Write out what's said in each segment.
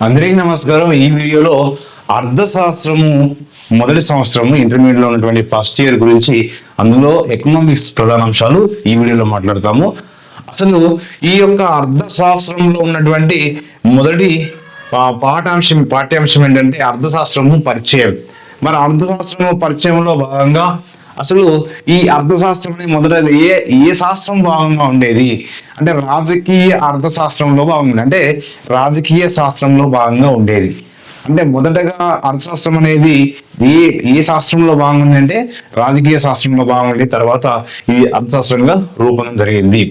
అందరికీ నమస్కారం. ఈ వీడియోలో అర్థశాస్త్రము మొదటి సంవత్సరము ఇంటర్మీడియట్ లో ఉన్నటువంటి ఫస్ట్ ఇయర్ గురించి, అందులో ఎకనామిక్స్ ప్రధాన అంశాలు ఈ వీడియోలో మాట్లాడతాము. అసలు ఈ యొక్క అర్థశాస్త్రంలో ఉన్నటువంటి మొదటి పాఠ్యాంశం ఏంటంటే అర్థశాస్త్రము పరిచయం. మరి అర్థశాస్త్రము పరిచయంలో భాగంగా అసలు ఈ అర్థశాస్త్రం మొదట ఏ శాస్త్రం భాగంగా ఉండేది అంటే రాజకీయ అర్థశాస్త్రంలో భాగంగా, అంటే రాజకీయ శాస్త్రంలో భాగంగా ఉండేది. అంటే మొదటగా అర్థశాస్త్రం అనేది ఏ శాస్త్రంలో భాగంగా అంటే రాజకీయ శాస్త్రంలో భాగంగా తర్వాత ఈ అర్థశాస్త్రంగా రూపొందడం జరిగింది.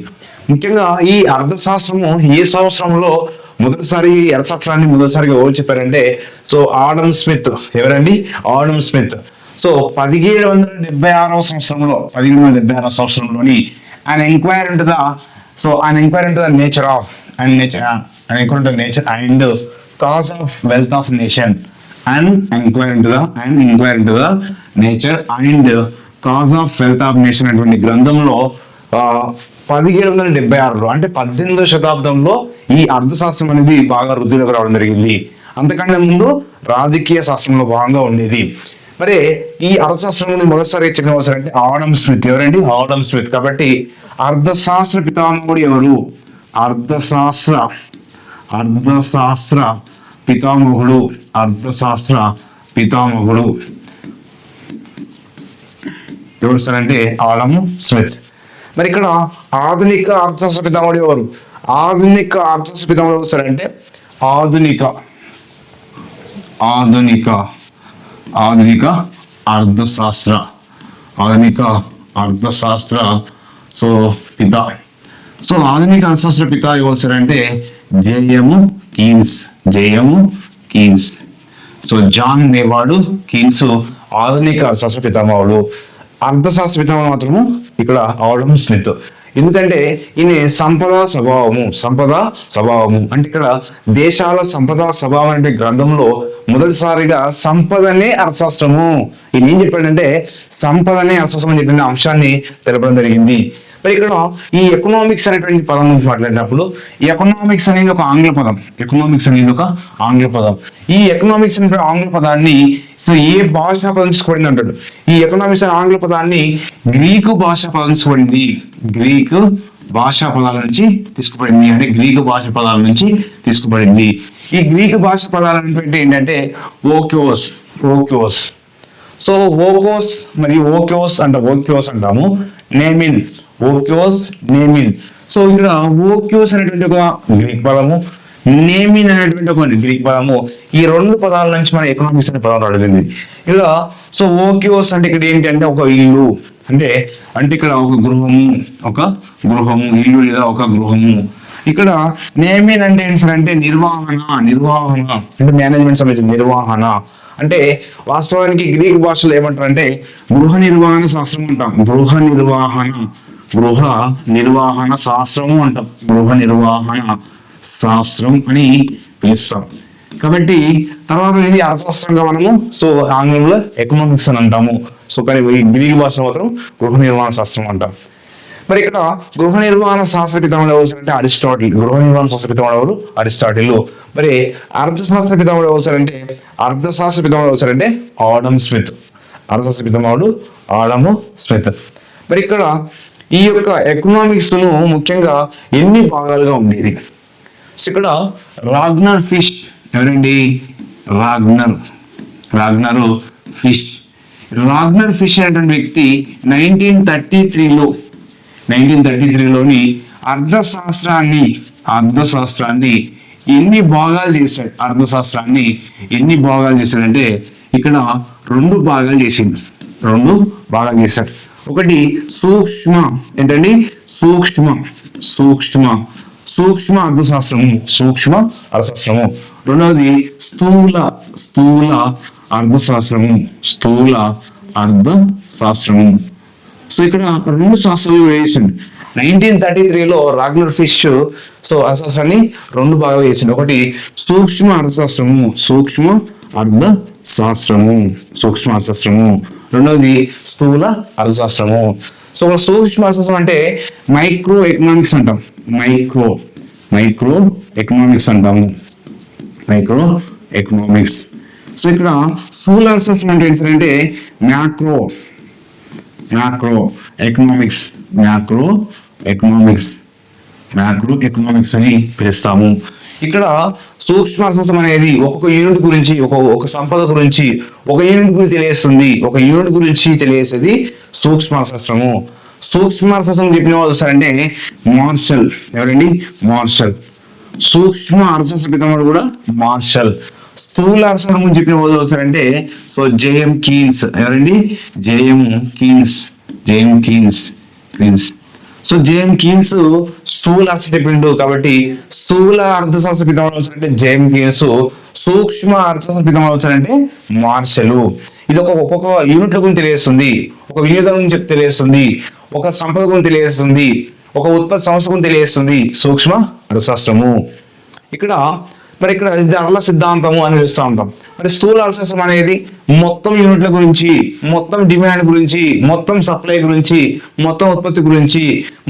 ముఖ్యంగా ఈ అర్థశాస్త్రము ఏ సంవత్సరంలో మొదటిసారి అర్థశాస్త్రాన్ని మొదటిసారిగా ఎవరు చెప్పారంటే ఆడమ్ స్మిత్. ఎవరండి? Adam Smith. 1776 సంవత్సరంలోని an inquiry into the nature and cause of wealth of nation. An inquiry into the nature and cause of wealth of nation అటువంటి గ్రంథంలో 1776లో అంటే 18వ శతాబ్దంలో ఈ అర్థశాస్త్రం అనేది బాగా వృద్ధిలోకి రావడం జరిగింది. అంతకంటే ముందు రాజకీయ శాస్త్రంలో భాగంగా ఉండేది. మరి ఈ అర్థశాస్త్రం మొదటిసారి చెప్పిన అంటే ఆడమ్ స్మిత్. ఎవరండి? Adam Smith. కాబట్టి అర్థశాస్త్ర పితామహుడు ఎవరు? అర్థశాస్త్ర పితామహుడు ఎవరు సార్ అంటే ఆడమ్ స్మిత్. మరి ఇక్కడ ఆధునిక అర్థశాస్త్ర పితామహుడు ఎవరు? ఆధునిక అర్థశాస్త్ర పితామహుడు ఎవరు సార్ అంటే ఆధునిక అర్థశాస్త్ర పిత. ఆధునిక అర్థశాస్త్ర పిత ఎవరు అంటే జేఎం కీన్స్. జాన్ నేవాడు కీన్స్ ఆధునిక అర్థశాస్త్ర పితామహుడు. అర్థశాస్త్ర పితామహుడు మాత్రము ఇక్కడ ఆడమ్ స్మిత్. ఎందుకంటే ఈయన సంపద స్వభావము అంటే ఇక్కడ దేశాల సంపద స్వభావం అనే గ్రంథంలో మొదటిసారిగా సంపదనే అర్థశాస్త్రము ఈయన ఏం చెప్పాడంటే సంపదనే అర్థశాస్త్రం అని చెప్పిన అంశాన్ని తెలపడం జరిగింది. మరి ఇక్కడ ఈ ఎకనామిక్స్ అనేటువంటి పదం గురించి మాట్లాడినప్పుడు ఎకనామిక్స్ అనేది ఒక ఆంగ్ల పదం. ఈ ఎకనామిక్స్ అనే ఆంగ్ల పదాన్ని ఏ భాష పదం తీసుకోబడింది అంటాడు. ఈ ఎకనామిక్స్ అనే ఆంగ్ల పదాన్ని గ్రీకు భాష పదం తీసుకోబడింది. గ్రీకు భాషా పదాల నుంచి తీసుకోబడింది. ఈ గ్రీకు భాష పదాలు అనేటువంటి ఏంటంటే ఓక్యోస్. ఓక్యోస్ అంటాము. నేమిన్. ఇక్కడ ఓక్యోస్ అనేటువంటి ఒక గ్రీక్ పదము, నేమిన్ అనేటువంటి ఒక గ్రీక్ పదము, ఈ రెండు పదాల నుంచి మన ఎకనామిక్స్ అనే పదం అడిగింది. ఇలా ఓక్యోస్ అంటే ఇక్కడ ఏంటంటే ఒక ఇల్లు అంటే ఇక్కడ ఒక గృహము ఇల్లు లేదా ఒక గృహము. ఇక్కడ నేమిన్ అంటే ఏంటి సార్ అంటే నిర్వహణ అంటే మేనేజ్మెంట్ సంబంధించిన నిర్వహణ. అంటే వాస్తవానికి గ్రీక్ భాషలో ఏమంటారు అంటే గృహ నిర్వహణ శాస్త్రం అంటాం. గృహ నిర్వహణ శాస్త్రము అంటాం. గృహ నిర్వహణ శాస్త్రం అని పిలుస్తాం. కాబట్టి తర్వాత ఇది అర్థశాస్త్రంగా మనము ఆంగ్లంలో ఎకనామిక్స్ అని అంటాము. కానీ గ్రీక్ భాషలో మాత్రం గృహ నిర్వహణ శాస్త్రం అంటాం. మరి ఇక్కడ గృహ నిర్వహణ శాస్త్ర పితామహుడు ఎవరు అంటే అరిస్టాటిల్. గృహ నిర్వహణ శాస్త్ర పితామహుడు ఎవరు? అరిస్టాటిల్. మరి అర్థశాస్త్ర పితామహుడు ఎవరు అంటే ఆడమ్ స్మిత్. అర్థశాస్త్ర పితామహుడు ఆడమ్ స్మిత్. మరి ఇక్కడ ఈ యొక్క ఎకనామిక్స్ ను ముఖ్యంగా ఎన్ని భాగాలుగా ఉండేది? ఇక్కడ రాగ్నర్ ఫిష్. ఎవరండి? రాగ్నర్ ఫిష్ అనేటువంటి వ్యక్తి 1933లోని అర్థశాస్త్రాన్ని ఎన్ని భాగాలు చేశాడంటే ఇక్కడ రెండు భాగాలు చేశాడు. ఒకటి సూక్ష్మ అర్థశాస్త్రము. రెండవది స్థూల అర్థశాస్త్రము. ఇక్కడ రెండు శాస్త్రాలు వేసింది. 1933లో రాగ్నర్ ఫిష్ అర్థశాస్త్రాన్ని రెండు భాగాలు చేసింది. ఒకటి సూక్ష్మ అర్థశాస్త్రము, రెండవది స్థూల అర్థశాస్త్రము. సూక్ష్మ అర్థశాస్త్రం అంటే మైక్రో ఎకనామిక్స్ అంటాము. Micro economics. సో ఇక్కడ స్థూల అర్థశాస్త్రం అంటే ఏంటంటే మ్యాక్రో ఎకనామిక్స్, మ్యాక్రో ఎకనామిక్స్ అని పిలుస్తాము. ఇక్కడ సూక్ష్మ అర్థశాస్త్రం అనేది ఒక్కొక్క యూనిట్ గురించి, ఒక సంపద గురించి, ఒక యూనిట్ గురించి తెలియజేస్తుంది. ఒక యూనిట్ గురించి తెలియజేసేది సూక్ష్మ అర్థశాస్త్రము. సూక్ష్మ అర్థశాస్త్రం చెప్పిన వాళ్ళు వస్తారంటే మార్షల్. ఎవరండి? మార్షల్. సూక్ష్మ అర్థశాస్త్ర పితామహుడు కూడా మార్షల్. స్థూల అర్థశాస్త్రం గురించి చెప్పిన వాళ్ళు వస్తారంటే సో జేఎం కీన్స్. ఎవరండి? JM Keynes. So JM Keynes స్థూల అర్థశాస్త్రం చెప్పిండు కాబట్టి స్థూల అర్థశాస్త్ర పితామహుడు వచ్చారంటే జేఎం కీన్స్. సూక్ష్మ అర్థశాస్త్ర పితామహుడు వచ్చారంటే మార్షలు. ఇది ఒక్కొక్క యూనిట్ల గురించి తెలియజేస్తుంది, ఒక వినియోగం గురించి తెలియజేస్తుంది, ఒక సంపద గురించి తెలియజేస్తుంది, ఒక ఉత్పత్తి సంస్థ గురించి తెలియజేస్తుంది సూక్ష్మ అర్థశాస్త్రము. ఇక్కడ ఇది అర్ల సిద్ధాంతము అని పిలుస్తూ ఉంటాం. మరి స్థూల అర్థశాస్త్రం అనేది మొత్తం యూనిట్ల గురించి, మొత్తం డిమాండ్ గురించి, మొత్తం సప్లై గురించి, మొత్తం ఉత్పత్తి గురించి,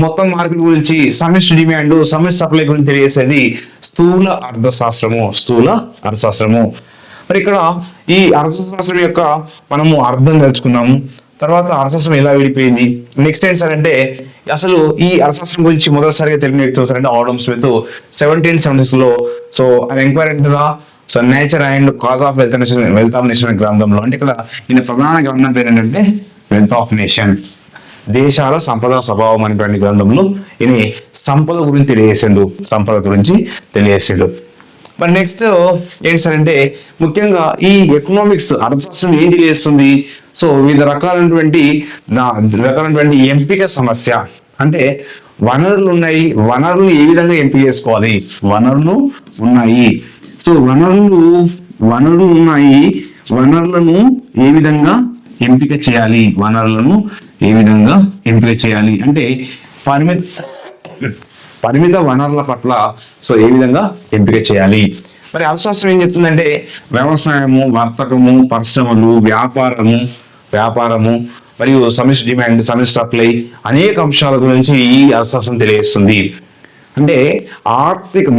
మొత్తం మార్కెట్ గురించి, సమిష్టి డిమాండ్ సమిష్టి సప్లై గురించి తెలియజేసేది స్థూల అర్థశాస్త్రము. మరి ఇక్కడ ఈ అర్థశాస్త్రం యొక్క మనము అర్థం తెలుసుకున్నాము. తర్వాత అర్థశాస్త్రం ఎలా విడిపోయింది. నెక్స్ట్ ఏంటంటే అసలు ఈ అర్థశాస్త్రం గురించి మొదటిసారిగా తెలియని వ్యక్తి వస్తారంటే ఆడమ్ స్మిత్ 1776 లో. సో అది ఎంక్వైరీ ఉంటుందా so nature and cause of wealth of nation గ్రంథంలో. అంటే ఇక్కడ ఈయన ప్రధాన గ్రంథం పేరు ఏంటంటే వెల్త్ ఆఫ్ నేషన్, దేశాల సంపద స్వభావం అనేటువంటి గ్రంథంలో ఈయన సంపద గురించి తెలియజేసిండు. మరి నెక్స్ట్ ఏంటి సార్ అంటే ముఖ్యంగా ఈ ఎకనామిక్స్ అర్థశాస్త్రం ఏం తెలియజేస్తుంది. సో వివిధ రకాలైనటువంటి ఎంపిక సమస్య. అంటే వనరులు ఉన్నాయి, వనరులు ఏ విధంగా ఎంపిక చేసుకోవాలి. వనరులు ఉన్నాయి, సో వనరులు ఉన్నాయి, వనరులను ఏ విధంగా ఎంపిక చేయాలి. అంటే పరిమిత వనరుల పట్ల సో ఏ విధంగా ఎంపిక చేయాలి. మరి అర్థశాస్త్రం ఏం చెప్తుందంటే వ్యవసాయము, వర్తకము, పరిశ్రమలు, వ్యాపారము మరియు సమిష్టి డిమాండ్, సమిష్టి సప్లై అనేక అంశాల గురించి ఈ అర్థశాస్త్రం తెలియజేస్తుంది. అంటే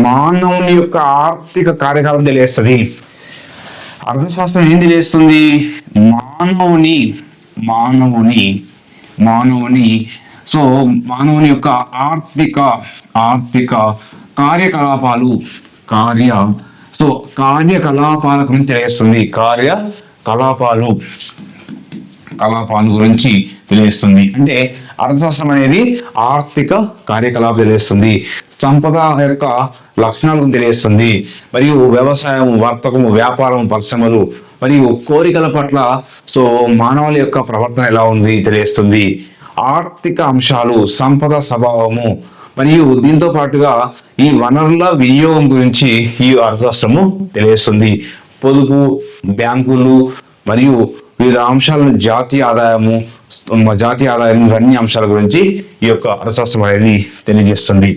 మానవుని యొక్క ఆర్థిక కార్యకలాపం తెలియజేస్తుంది. అర్థశాస్త్రం ఏం తెలియజేస్తుంది? మానవుని యొక్క ఆర్థిక కార్యకలాపాల గురించి తెలియజేస్తుంది. కార్యకలాపాల గురించి తెలియజేస్తుంది. అంటే అర్థశాస్త్రం అనేది ఆర్థిక కార్యకలాపం తెలియజేస్తుంది, సంపద యొక్క లక్షణాల గురించి తెలియజేస్తుంది, మరియు వ్యవసాయం, వర్తకము, వ్యాపారం, పరిశ్రమలు మరియు కోరికల పట్ల సో మానవుల యొక్క ప్రవర్తన ఎలా ఉంది తెలియజేస్తుంది. ఆర్థిక అంశాలు, సంపద స్వభావము మరియు దీంతో పాటుగా ఈ వనరుల వినియోగం గురించి ఈ అర్థశాస్త్రము తెలియజేస్తుంది. పొదుపు, బ్యాంకులు మరియు వివిధ అంశాలను జాతీయ ఆదాయము ఇవన్నీ అంశాల గురించి ఈ యొక్క అర్థశాస్త్రం అనేది తెలియజేస్తుంది.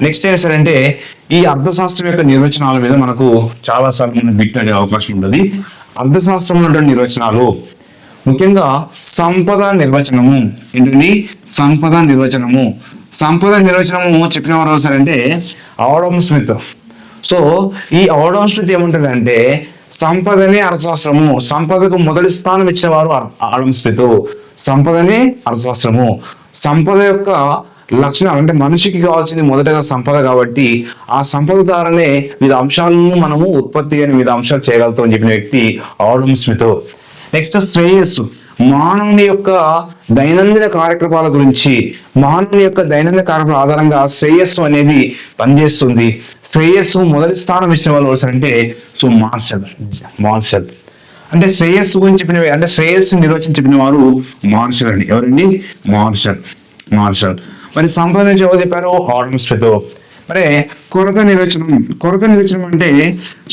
నెక్స్ట్ ఏంటంటే ఈ అర్థశాస్త్రం యొక్క నిర్వచనాల మీద మనకు చాలా సార్లు మనం బిట్ అడే అవకాశం ఉంటుంది. అర్థశాస్త్రం ఉన్నటువంటి నిర్వచనాలు ముఖ్యంగా సంపద నిర్వచనము ఏంటండి? సంపద నిర్వచనము చెప్పిన వారు ఎవరంటే ఆడమ్ స్మిత్. సో ఈ ఆడమ్ స్మిత్ ఏమంటాడంటే సంపదనే అర్థశాస్త్రము, సంపదకు మొదటి స్థానం ఇచ్చిన వారు ఆడమ్ స్మిత్. సంపదనే అర్థశాస్త్రము, సంపద యొక్క లక్షణాలు అంటే మనిషికి కావాల్సింది మొదటగా సంపద కాబట్టి ఆ సంపద ద్వారానే వివిధ అంశాలను మనము ఉత్పత్తి అని వివిధ అంశాలు చేయగలుగుతాం అని చెప్పిన వ్యక్తి ఆడమ్ స్మిత్. నెక్స్ట్ శ్రేయస్సు, మానవుని యొక్క దైనందిన కార్యకలాపాల గురించి, మానవుని యొక్క దైనందిన కార్యక్రమాల ఆధారంగా శ్రేయస్సు అనేది పనిచేస్తుంది. శ్రేయస్సు మొదటి స్థానం ఇచ్చిన వాళ్ళు అంటే సో మార్షల్. అంటే శ్రేయస్సు గురించి అంటే శ్రేయస్సు నిర్వచనం చెప్పిన వారు మార్షల్ అండి. ఎవరండి? మార్షల్. మరి సంపద నుంచి ఎవరు చెప్పారు? Adam Smith. మరి కొరత నిర్వచనం అంటే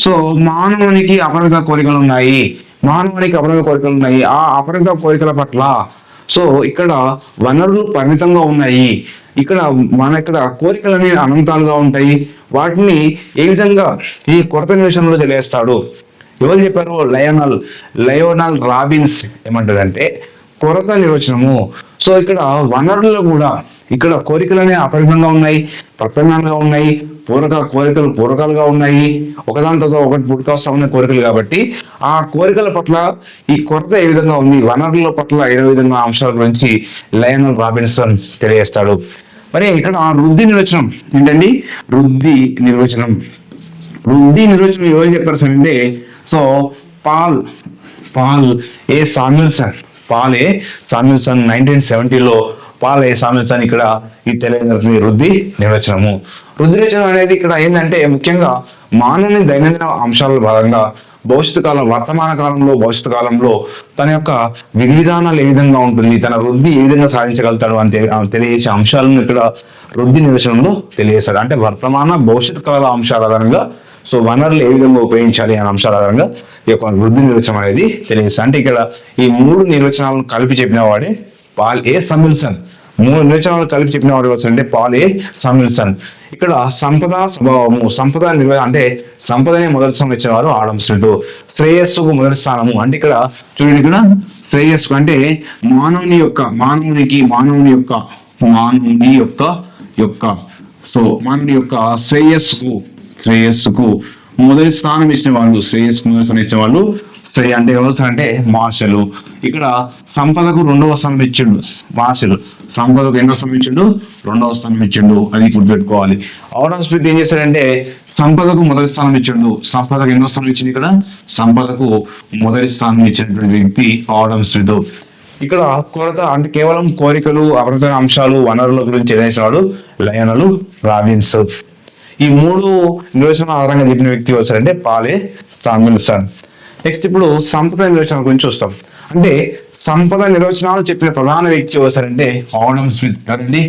సో మానవునికి అపరిమిత కోరికలు ఉన్నాయి, ఆ అపరిమిత కోరికల పట్ల సో ఇక్కడ వనరులు పరిమితంగా ఉన్నాయి, ఇక్కడ కోరికలు అనేవి అనంతాలుగా ఉంటాయి. వాటిని ఏ విధంగా ఈ కొరత నిర్వచనంలో తెలియజేస్తాడు? ఎవరు చెప్పారు? లయోనల్ రాబిన్స్ ఏమంటాడంటే కొరత నిర్వచనము. సో ఇక్కడ వనరులు కూడా ఇక్కడ కోరికలు అనేవి అపరిమితంగా ఉన్నాయి, ప్రత్యామ్నాయంగా ఉన్నాయి, పూరకాలుగా ఉన్నాయి, ఒకదాని తర్వాత ఒకటి పుట్టుకొస్తా ఉన్న కోరికలు. కాబట్టి ఆ కోరికల పట్ల ఈ కొరత ఏ విధంగా ఉంది, వనరుల పట్ల ఏ విధంగా అంశాల గురించి లయనల్ రాబిన్సన్ తెలియజేస్తాడు. మరి ఇక్కడ వృద్ధి నిర్వచనం ఏంటండి? వృద్ధి నిర్వచనం ఎవరు చెప్పారు సార్ అంటే, సో పాల్ ఏ సామ్యుల్సన్ 1970లో పాల్ ఏ సామ్యుల్సన్ ఇక్కడ ఈ తెలియజేస్తుంది వృద్ధి నిర్వచనము. వృద్ధి నిర్వచనం అనేది ఇక్కడ ఏంటంటే ముఖ్యంగా మానవుని దైనందిన అంశాల భాగంగా వర్తమాన కాలంలో భవిష్యత్తు కాలంలో తన యొక్క విధి విధానాలు ఏ విధంగా ఉంటుంది, తన వృద్ధి ఏ విధంగా సాధించగలుగుతాడు అని తెలియజేసే అంశాలను ఇక్కడ వృద్ధి నిర్వచనంలో తెలియజేస్తాడు. అంటే వర్తమాన భవిష్యత్తు కాల అంశాల ఆధారంగా సో వనరులు ఏ విధంగా ఉపయోగించాలి అనే అంశాల ఆధారంగా ఈ యొక్క వృద్ధి నిర్వచనం అనేది తెలియజేస్తాడు. అంటే ఇక్కడ ఈ 3 నిర్వచనాలను కలిపి చెప్పిన వాడే పాల్ ఏ సామ్యుల్సన్. 3 నిర్వచనాలు కలిపి చెప్పిన వాడు అంటే పాల్ ఏ సామ్యుల్సన్. ఇక్కడ సంపద స్వభావము, అంటే సంపదనే మొదటి స్థానం ఇచ్చిన వారు ఆడమ్ స్మిత్. శ్రేయస్సుకు మొదటి స్థానము అంటే ఇక్కడ చూడండి, ఇక్కడ శ్రేయస్సుకు అంటే మానవుని యొక్క శ్రేయస్సుకు మొదటి స్థానం ఇచ్చిన వాళ్ళు అంటే ఎవరు అంటే మార్షల్. ఇక్కడ సంపదకు 2వ స్థానం ఇచ్చిండు మార్షల్. సంపదకు ఎన్నో స్థానం ఇచ్చిండు? 2వ స్థానం ఇచ్చిండు. అది గుర్తుపెట్టుకోవాలి. ఆడమ్ స్మిత్ ఏం చేశాడంటే సంపదకు మొదటి స్థానం ఇచ్చిండు. సంపదకు ఎన్నో స్థానం ఇచ్చింది? ఇక్కడ సంపదకు మొదటి స్థానం ఇచ్చినటువంటి వ్యక్తి ఆడమ్ స్మిత్. ఇక్కడ కొరత అంటే కేవలం కోరికలు, అపరిమితమైన అంశాలు, వనరుల గురించి తెలియజేసిన వాడు లయనల్ రాబిన్స్. ఈ 3 నిర్వచనాల ఆధారంగా చెప్పిన వ్యక్తి వచ్చారంటే పాల్ ఏ సామ్యుల్సన్. నెక్స్ట్ ఇప్పుడు సంపద నిర్వచనం గురించి చూస్తాం. అంటే సంపద నిర్వచనాలు చెప్పిన ప్రధాన వ్యక్తి వచ్చారంటే ఆడమ్ స్మిత్. కదండి,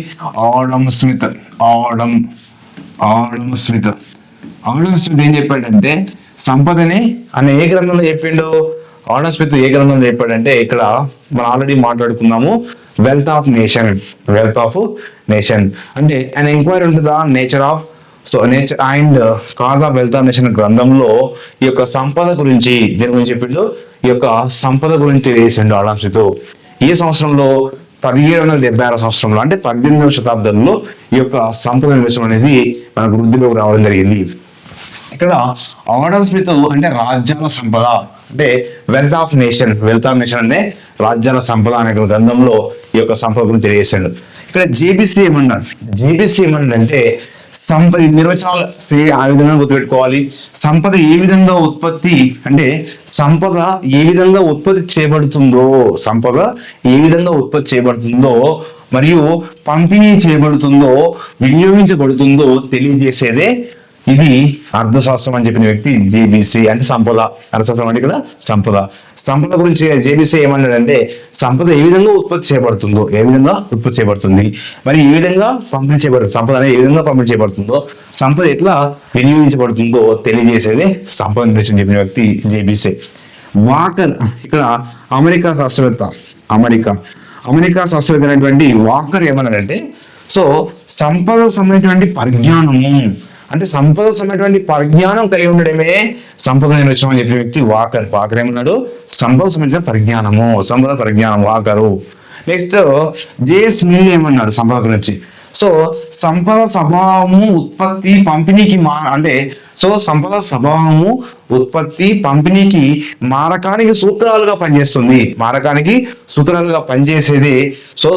ఆడమ్ స్మిత్ ఏం చెప్పాడంటే సంపదని అనే ఏ గ్రంథంలో చెప్పిండు? ఆడమ్ స్మిత్ ఏ గ్రంథంలో చెప్పాడంటే ఇక్కడ మనం ఆల్రెడీ మాట్లాడుకున్నాము, వెల్త్ ఆఫ్ నేషన్ అంటే an enquiry into the nature and cause of wealth of nation గ్రంథంలో ఈ యొక్క సంపద గురించి దీని గురించి చెప్పిండు. ఈ యొక్క సంపద గురించి తెలియజేసిండు ఆడమ్ స్మిత్. ఈ సంవత్సరంలో 1776 సంవత్సరంలో అంటే 18వ శతాబ్దంలో ఈ యొక్క సంపద నిర్వచనం అనేది మనకు వృద్ధిలోకి రావడం జరిగింది. ఇక్కడ ఆడమ్ స్మిత్ అంటే రాజ్యాల సంపద అంటే వెల్త్ ఆఫ్ నేషన్ అనే రాజ్యాల సంపద అనే గ్రంథంలో ఈ యొక్క సంపద గురించి తెలియజేశాడు. ఇక్కడ జేబీసీ ఏమన్నాడంటే సంపద నిర్వచనాలు ఆ విధంగా గుర్తుపెట్టుకోవాలి. సంపద ఏ విధంగా ఉత్పత్తి చేయబడుతుందో మరియు పంపిణీ చేయబడుతుందో వినియోగించబడుతుందో తెలియజేసేదే ఇది అర్థశాస్త్రం అని చెప్పిన వ్యక్తి జేబీసీ. అంటే సంపద, అర్థశాస్త్రం అంటే ఇక్కడ సంపద గురించి జేబీసీ ఏమన్నాడంటే సంపద ఏ విధంగా ఉత్పత్తి చేయబడుతుంది, మరి ఏ విధంగా పంపిణీ చేయబడుతుంది, సంపద అనేది ఏ విధంగా పంపిణీ చేయబడుతుందో, సంపద ఎట్లా వినియోగించబడుతుందో తెలియజేసేదే సంపద నిర్వచనం చెప్పిన వ్యక్తి జేబీసీ. వాకర్ ఇక్కడ అమెరికా శాస్త్రవేత్త అయినటువంటి వాకర్ ఏమన్నాడంటే సంపద సంబంధించినటువంటి పరిజ్ఞానం కలిగి ఉండడమే సంపద నిర్వచనం అని చెప్పిన వ్యక్తి వాకర్. ఏమన్నాడు? సంపద సంబంధించిన పరిజ్ఞానం వాకరు. నెక్స్ట్ జేఎస్ మిల్ ఏమన్నాడు సంపద గురించి? సంపద స్వభావము ఉత్పత్తి పంపిణీకి మారకానికి సూత్రాలుగా పనిచేసేది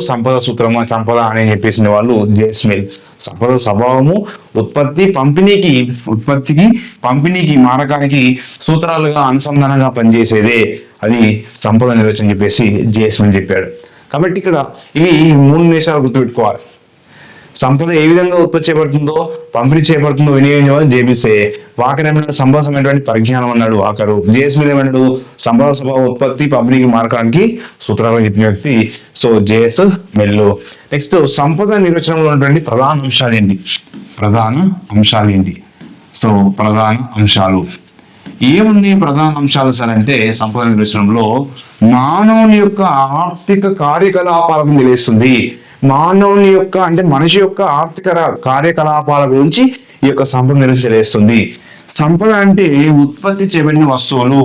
సంపద సూత్రము, సంపద అని చెప్పేసిన వాళ్ళు జేఎస్ మిల్. సంపద స్వభావము పంపిణీకి మారకానికి సూత్రాలుగా అనుసంధానంగా పనిచేసేదే అది సంపద నిర్వచనం చెప్పేసి జేఎస్ మిల్ చెప్పాడు. కాబట్టి ఇక్కడ ఇవి 3 నిమిషాలు గుర్తుపెట్టుకోవాలి. సంపద ఏ విధంగా ఉత్పత్తి చేయబడుతుందో, పంపిణీ చేయబడుతుందో వినియోగించడం జేబీసీ. వాకర్ ఏమన్నాడు? సంపద సంబంధించిన పరిజ్ఞానం అన్నాడు వాకరు. జేఎస్ మిల్ ఏమన్నాడు? సంపద స్వభావ ఉత్పత్తి పంపిణీకి మార్గడానికి సూత్రాలు చెప్పిన వ్యక్తి జేఎస్ మిల్. నెక్స్ట్ సంపద నిర్వచనంలో ఉన్నటువంటి ప్రధాన అంశాలు ఏమున్నాయి? ప్రధాన అంశాలు సార్ అంటే సంపద నిర్వచనంలో మానవుని యొక్క ఆర్థిక కార్యకలాపాలను తెలియస్తుంది. మానవుని యొక్క అంటే మనిషి యొక్క ఆర్థిక కార్యకలాపాల గురించి ఈ యొక్క సంపద నిర్వచనం తెలియజేస్తుంది. సంపద అంటే ఉత్పత్తి చేయబడిన వస్తువులు.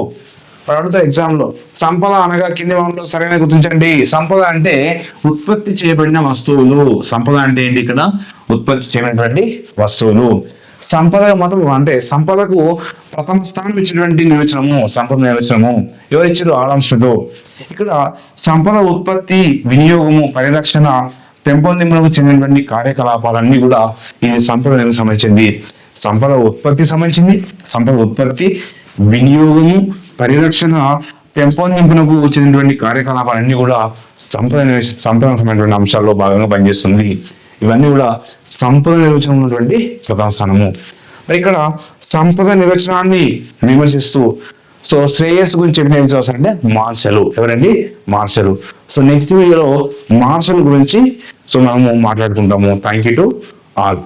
అడుగుతా ఎగ్జామ్ లో సంపద అనగా కింది వాటిలో సరైన గుర్తించండి. సంపద అంటే ఉత్పత్తి చేయబడిన వస్తువులు. సంపద అంటే ఏంటి? ఇక్కడ ఉత్పత్తి చేయబడినటువంటి వస్తువులు. సంపద మాత్రం అంటే సంపదకు ప్రథమ స్థానం ఇచ్చినటువంటి నిర్వచనము, సంపద నిర్వచనము ఎవరు ఇచ్చారు? Adam Smith. ఇక్కడ సంపద ఉత్పత్తి, వినియోగము, పరిరక్షణ, పెంపొందింపులకు చెందినటువంటి కార్యకలాపాలన్నీ కూడా ఇది సంపద నిర్వచనం సంబంధించింది. సంపద ఉత్పత్తి సంబంధించింది, సంపద ఉత్పత్తి, వినియోగము, పరిరక్షణ, పెంపొందింపునకు చెందినటువంటి కార్యకలాపాలన్నీ కూడా సంపదకు సంబంధించినటువంటి అంశాల్లో భాగంగా పనిచేస్తుంది. ఇవన్నీ కూడా సంపద నిర్వచనం ఉన్నటువంటి ప్రధాన స్థానము. మరి ఇక్కడ సంపద నిర్వచనాన్ని విమర్శిస్తూ శ్రేయస్సు గురించి చెప్పిన ఏం అంటే మార్షల్. ఎవరండి? మార్షల్. నెక్స్ట్ వీడియోలో మార్షల్ గురించి మనము మాట్లాడుకుంటాము. Thank you to all.